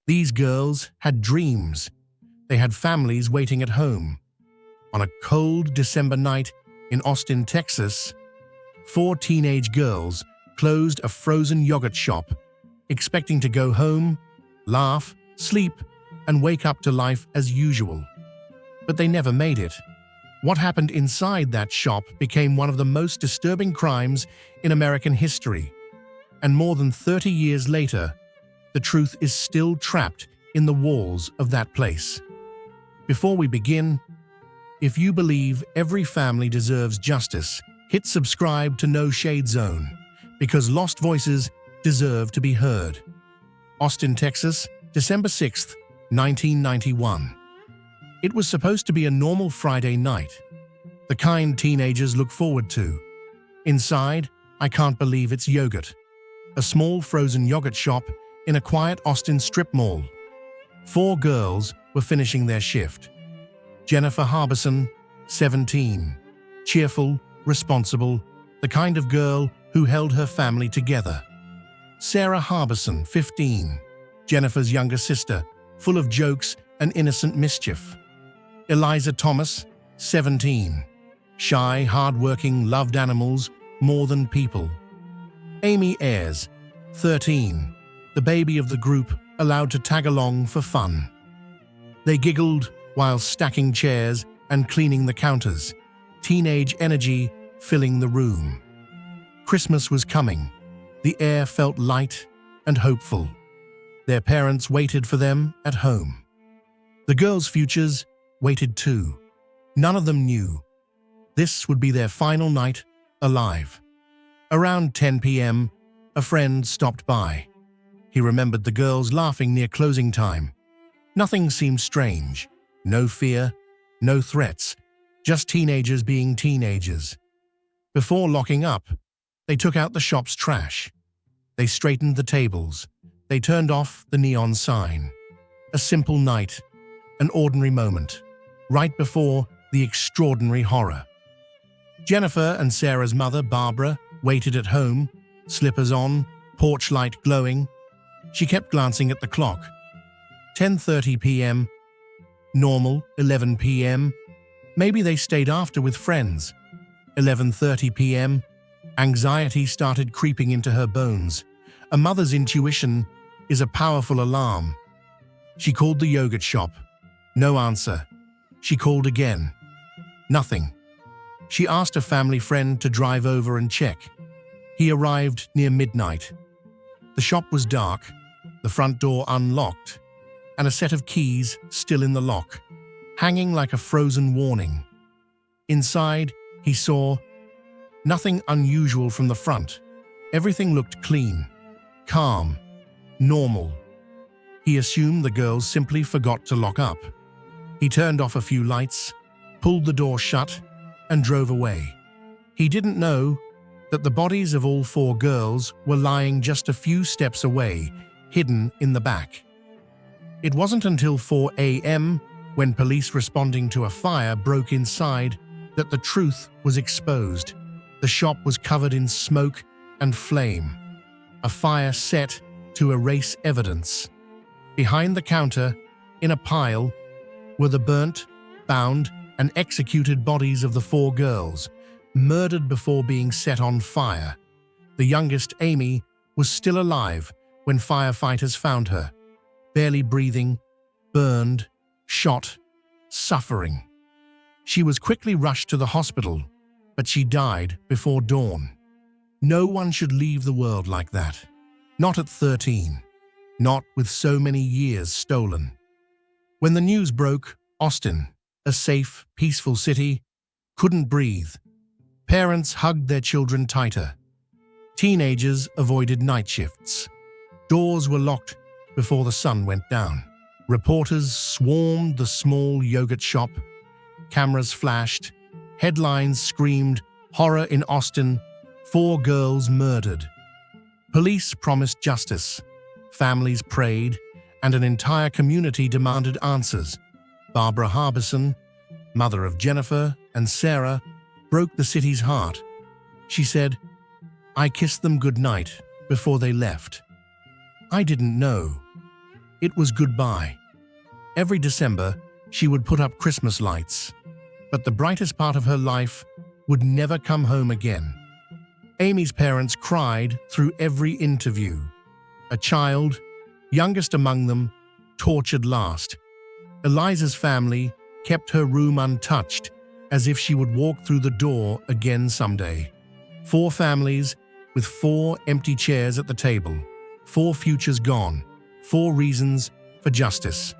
These girls had dreams. They had families waiting at home. On a cold December night in Austin, Texas, 4 teenage girls closed a frozen yogurt shop, expecting to go home, laugh, sleep, and wake up to life as usual. But they never made it. What happened inside that shop became one of the most disturbing crimes in American history. And more than 30 years later, the truth is still trapped in the walls of that place. Before we begin, if you believe every family deserves justice, hit subscribe to NoShadeZone, because lost voices deserve to be heard. Austin, Texas, December 6, 1991. It was supposed to be a normal Friday night, the kind teenagers look forward to. Inside, I can't believe it's yogurt, a small frozen yogurt shop in a quiet Austin strip mall. 4 girls were finishing their shift. Jennifer Harbison, 17, cheerful, responsible, the kind of girl who held her family together. Sarah Harbison, 15, Jennifer's younger sister, full of jokes and innocent mischief. Eliza Thomas, 17, shy, hard-working, loved animals more than people. Amy Ayers, 13, the baby of the group, allowed to tag along for fun. They giggled while stacking chairs and cleaning the counters, teenage energy filling the room. Christmas was coming. The air felt light and hopeful. Their parents waited for them at home. The girls' futures waited too. None of them knew this would be their final night alive. Around 10 p.m., a friend stopped by. He remembered the girls laughing near closing time. Nothing seemed strange. No fear, no threats, just teenagers being teenagers. Before locking up, they took out the shop's trash. They straightened the tables. They turned off the neon sign. A simple night, an ordinary moment, right before the extraordinary horror. Jennifer and Sarah's mother, Barbara, waited at home, slippers on, porch light glowing. She kept glancing at the clock. 10:30 p.m., normal, 11 p.m. Maybe they stayed after with friends. 11:30 p.m., anxiety started creeping into her bones. A mother's intuition is a powerful alarm. She called the yogurt shop. No answer. She called again. Nothing. She asked a family friend to drive over and check. He arrived near midnight. The shop was dark, the front door unlocked, and a set of keys still in the lock, hanging like a frozen warning. Inside, he saw nothing unusual from the front. Everything looked clean, calm, normal. He assumed the girls simply forgot to lock up. He turned off a few lights, pulled the door shut, and drove away. He didn't know that the bodies of all 4 girls were lying just a few steps away, hidden in the back. It wasn't until 4 a.m., when police responding to a fire broke inside, that the truth was exposed. The shop was covered in smoke and flame, a fire set to erase evidence. Behind the counter, in a pile, were the burnt, bound, and executed bodies of the 4 girls, murdered before being set on fire. The youngest, Amy, was still alive when firefighters found her, barely breathing, burned, shot, suffering. She was quickly rushed to the hospital, but she died before dawn. No one should leave the world like that. Not at 13. Not with so many years stolen. When the news broke, Austin, a safe, peaceful city, couldn't breathe. Parents hugged their children tighter. Teenagers avoided night shifts. Doors were locked before the sun went down. Reporters swarmed the small yogurt shop. Cameras flashed. Headlines screamed, "Horror in Austin, 4 girls murdered." Police promised justice. Families prayed, and an entire community demanded answers. Barbara Harbison, mother of Jennifer and Sarah, broke the city's heart. She said, "I kissed them goodnight before they left. I didn't know. It was goodbye. Every December, she would put up Christmas lights, but the brightest part of her life would never come home again. Amy's parents cried through every interview. A child, youngest among them, tortured last. Eliza's family kept her room untouched, as if she would walk through the door again someday. 4 families with 4 empty chairs at the table, 4 futures gone, 4 reasons for justice.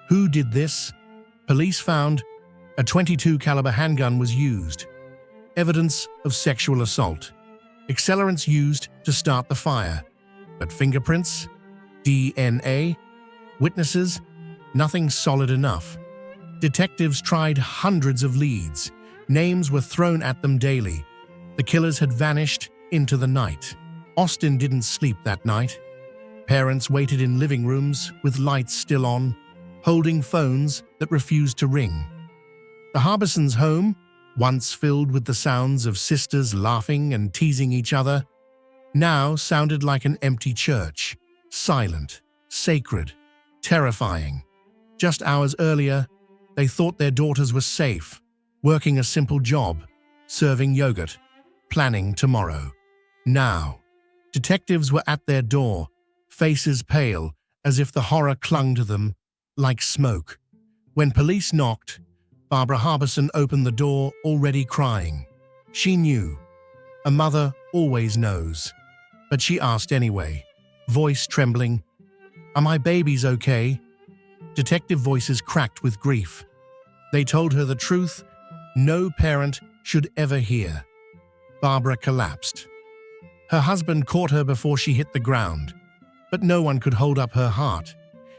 Who did this? Police found a .22 caliber handgun was used. Evidence of sexual assault. Accelerants used to start the fire. But fingerprints? DNA? Witnesses? Nothing solid enough. Detectives tried hundreds of leads. Names were thrown at them daily. The killers had vanished into the night. Austin didn't sleep that night. Parents waited in living rooms with lights still on, holding phones that refused to ring. The Harbison's home, once filled with the sounds of sisters laughing and teasing each other, now sounded like an empty church, silent, sacred, terrifying. Just hours earlier, they thought their daughters were safe, working a simple job, serving yogurt, planning tomorrow. Now, detectives were at their door, faces pale, as if the horror clung to them like smoke. When police knocked, Barbara Harbison opened the door, already crying. She knew. A mother always knows. But she asked anyway, voice trembling, "Are my babies okay?" Detective voices cracked with grief. They told her the truth no parent should ever hear. Barbara collapsed. Her husband caught her before she hit the ground, but no one could hold up her heart.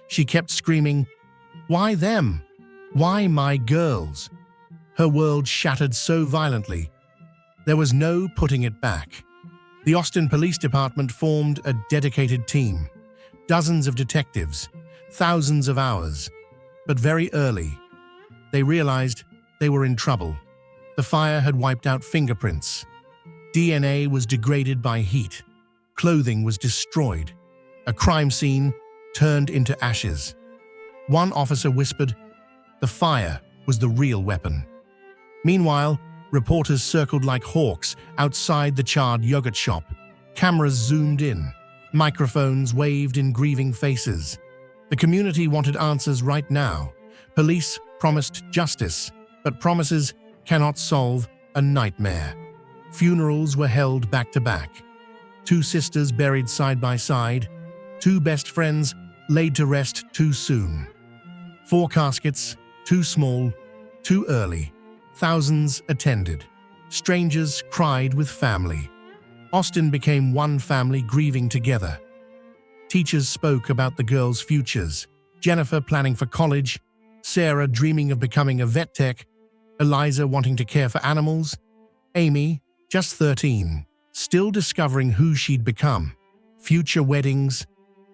She kept screaming, "Why them? Why my girls?" Her world shattered so violently, there was no putting it back. The Austin Police Department formed a dedicated team. Dozens of detectives, thousands of hours. But very early, they realized they were in trouble. The fire had wiped out fingerprints. DNA was degraded by heat. Clothing was destroyed. A crime scene turned into ashes. One officer whispered, the fire was the real weapon. Meanwhile, reporters circled like hawks outside the charred yogurt shop. Cameras zoomed in. Microphones waved in grieving faces. The community wanted answers right now. Police promised justice, but promises cannot solve a nightmare. Funerals were held back to back. 2 sisters buried side by side. 2 best friends laid to rest too soon. 4 caskets, too small, too early. Thousands attended. Strangers cried with family. Austin became one family grieving together. Teachers spoke about the girls' futures. Jennifer planning for college, Sarah dreaming of becoming a vet tech, Eliza wanting to care for animals, Amy, just 13, still discovering who she'd become. Future weddings,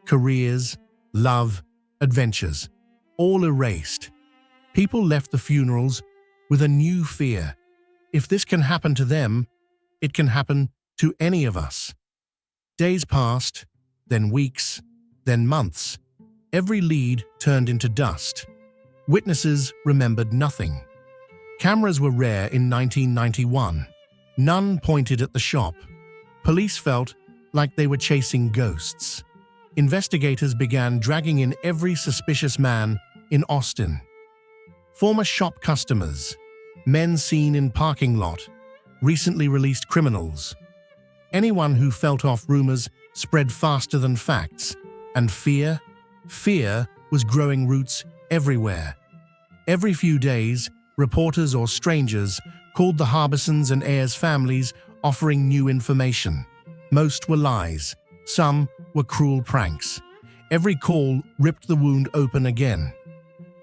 careers, love, adventures, all erased. People left the funerals with a new fear. If this can happen to them, it can happen to any of us. Days passed, then weeks, then months. Every lead turned into dust. Witnesses remembered nothing. Cameras were rare in 1991. None pointed at the shop. Police felt like they were chasing ghosts. Investigators began dragging in every suspicious man in Austin. Former shop customers, men seen in parking lot, recently released criminals. Anyone who felt off rumors spread faster than facts, and fear was growing roots everywhere. Every few days, reporters or strangers called the Harbisons and Ayers families offering new information. Most were lies, some were cruel pranks. Every call ripped the wound open again.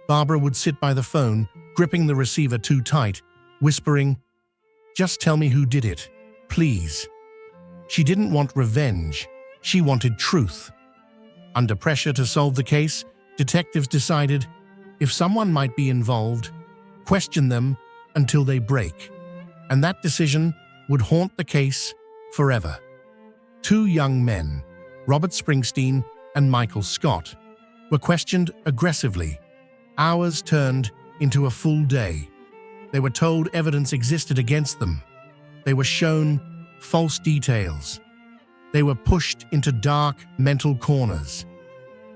Barbara would sit by the phone, gripping the receiver too tight, whispering, "Just tell me who did it, please." She didn't want revenge, she wanted truth. Under pressure to solve the case, detectives decided, if someone might be involved, question them until they break. And that decision would haunt the case forever. 2 young men, Robert Springsteen and Michael Scott, were questioned aggressively. Hours turned into a full day. They were told evidence existed against them. They were shown false details. They were pushed into dark mental corners.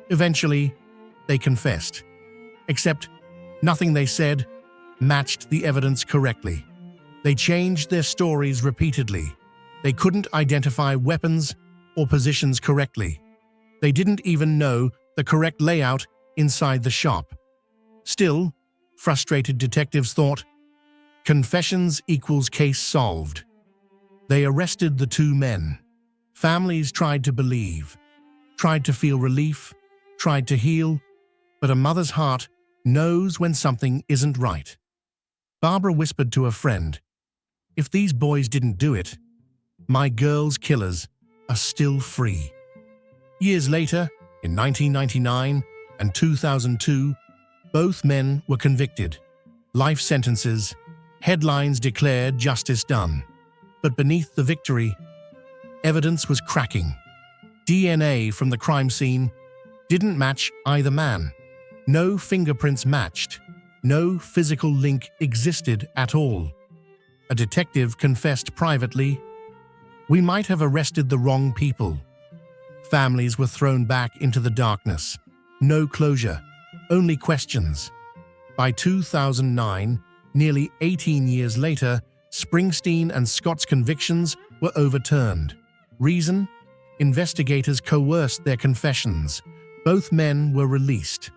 Eventually, they confessed. Except nothing they said matched the evidence correctly. They changed their stories repeatedly. They couldn't identify weapons or positions correctly. They didn't even know the correct layout inside the shop. Still, frustrated detectives thought, confessions equals case solved. They arrested the two men. Families tried to believe, tried to feel relief, tried to heal, but a mother's heart knows when something isn't right. Barbara whispered to a friend, "If these boys didn't do it, my girls' killers are still free." Years later, in 1999 and 2002, both men were convicted. Life sentences, headlines declared justice done. But beneath the victory, evidence was cracking. DNA from the crime scene didn't match either man. No fingerprints matched. No physical link existed at all. A detective confessed privately, "We might have arrested the wrong people." Families were thrown back into the darkness. No closure, only questions. By 2009, nearly 18 years later, Springsteen and Scott's convictions were overturned. Reason? Investigators coerced their confessions. Both men were released.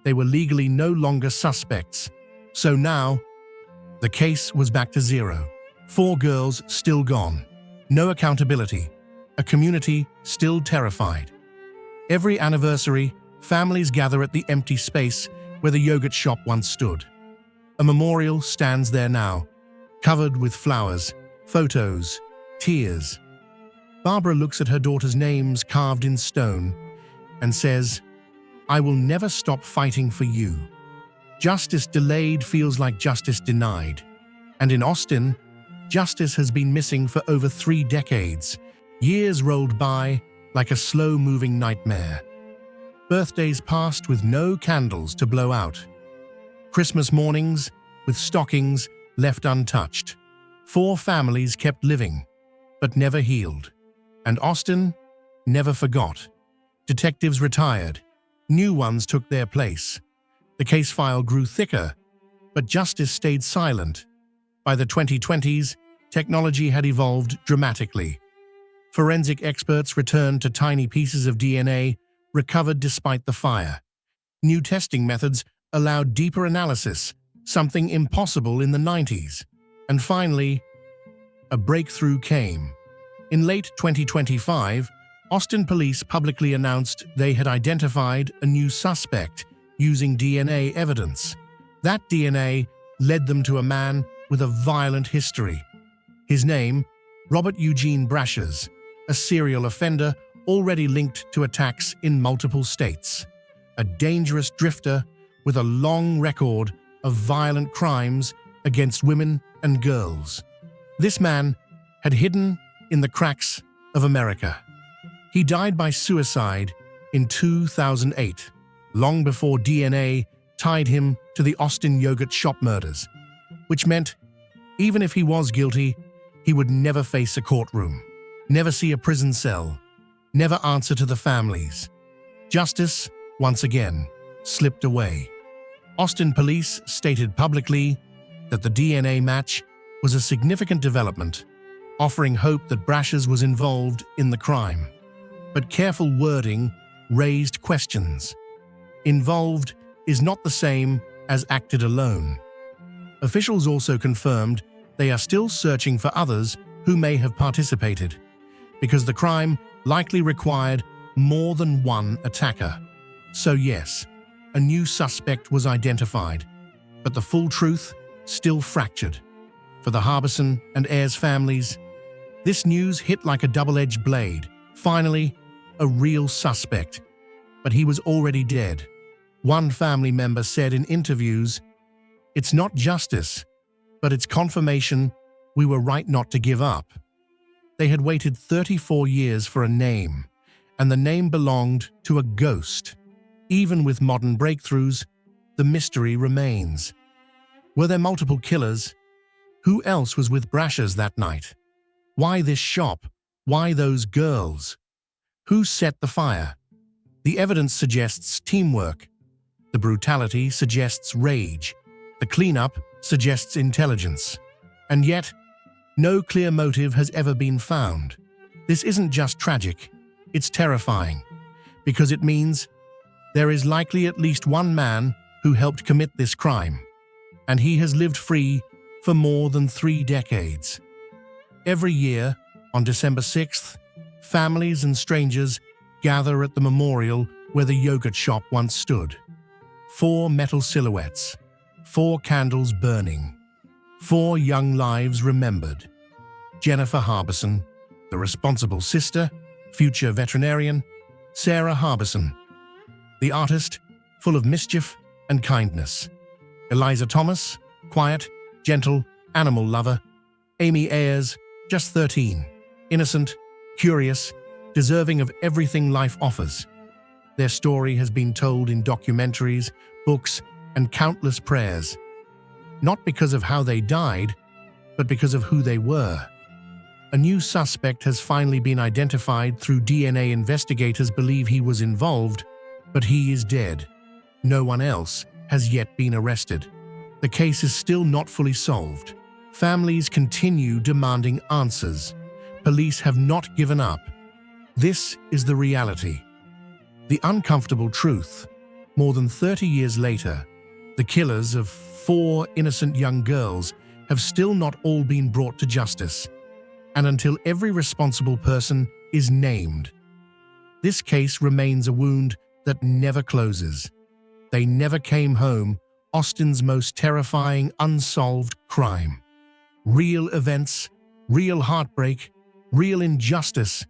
They were legally no longer suspects. So now, the case was back to zero. 4 girls still gone. No accountability. A community still terrified. Every anniversary, families gather at the empty space where the yogurt shop once stood. A memorial stands there now, covered with flowers, photos, tears. Barbara looks at her daughter's names carved in stone and says, "I will never stop fighting for you." Justice delayed feels like justice denied. And in Austin, justice has been missing for over 3 decades. Years rolled by like a slow-moving nightmare. Birthdays passed with no candles to blow out. Christmas mornings with stockings left untouched. 4 families kept living, but never healed. And Austin never forgot. Detectives retired. New ones took their place. The case file grew thicker, but justice stayed silent. By the 2020s, technology had evolved dramatically. Forensic experts returned to tiny pieces of DNA recovered despite the fire. New testing methods allowed deeper analysis, something impossible in the 90s. And finally, a breakthrough came. In late 2025, Austin police publicly announced they had identified a new suspect using DNA evidence. That DNA led them to a man with a violent history. His name, Robert Eugene Brashers, a serial offender already linked to attacks in multiple states. A dangerous drifter with a long record of violent crimes against women and girls. This man had hidden in the cracks of America. He died by suicide in 2008, long before DNA tied him to the Austin yogurt shop murders, which meant even if he was guilty, he would never face a courtroom, never see a prison cell, never answer to the families. Justice, once again, slipped away. Austin police stated publicly that the DNA match was a significant development, offering hope that Brashers was involved in the crime. But careful wording raised questions. Involved is not the same as acted alone. Officials also confirmed they are still searching for others who may have participated, because the crime likely required more than one attacker. So yes, a new suspect was identified, but the full truth still fractured. For the Harbison and Ayers families, this news hit like a double-edged blade. Finally, a real suspect, but he was already dead. One family member said in interviews, "It's not justice, but it's confirmation we were right not to give up." They had waited 34 years for a name, and the name belonged to a ghost. Even with modern breakthroughs, the mystery remains. Were there multiple killers? Who else was with Brashers that night? Why this shop? Why those girls? Who set the fire? The evidence suggests teamwork. The brutality suggests rage. The cleanup suggests intelligence. And yet, no clear motive has ever been found. This isn't just tragic, it's terrifying, because it means there is likely at least one man who helped commit this crime, and he has lived free for more than 3 decades. Every year, on December 6th, families and strangers gather at the memorial where the yogurt shop once stood. 4 metal silhouettes, 4 candles burning, 4 young lives remembered. Jennifer Harbison, the responsible sister, future veterinarian; Sarah Harbison, the artist, full of mischief and kindness; Eliza Thomas, quiet, gentle, animal lover; Amy Ayers, just 13, innocent, curious, deserving of everything life offers. Their story has been told in documentaries, books, and countless prayers, not because of how they died, but because of who they were. A new suspect has finally been identified through DNA. Investigators believe he was involved, but he is dead. No one else has yet been arrested. The case is still not fully solved. Families continue demanding answers. Police have not given up. This is the reality. The uncomfortable truth. More than 30 years later, the killers of 4 innocent young girls have still not all been brought to justice. And until every responsible person is named, this case remains a wound that never closes. They never came home, Austin's most terrifying unsolved crime. Real events, real heartbreak, real injustice,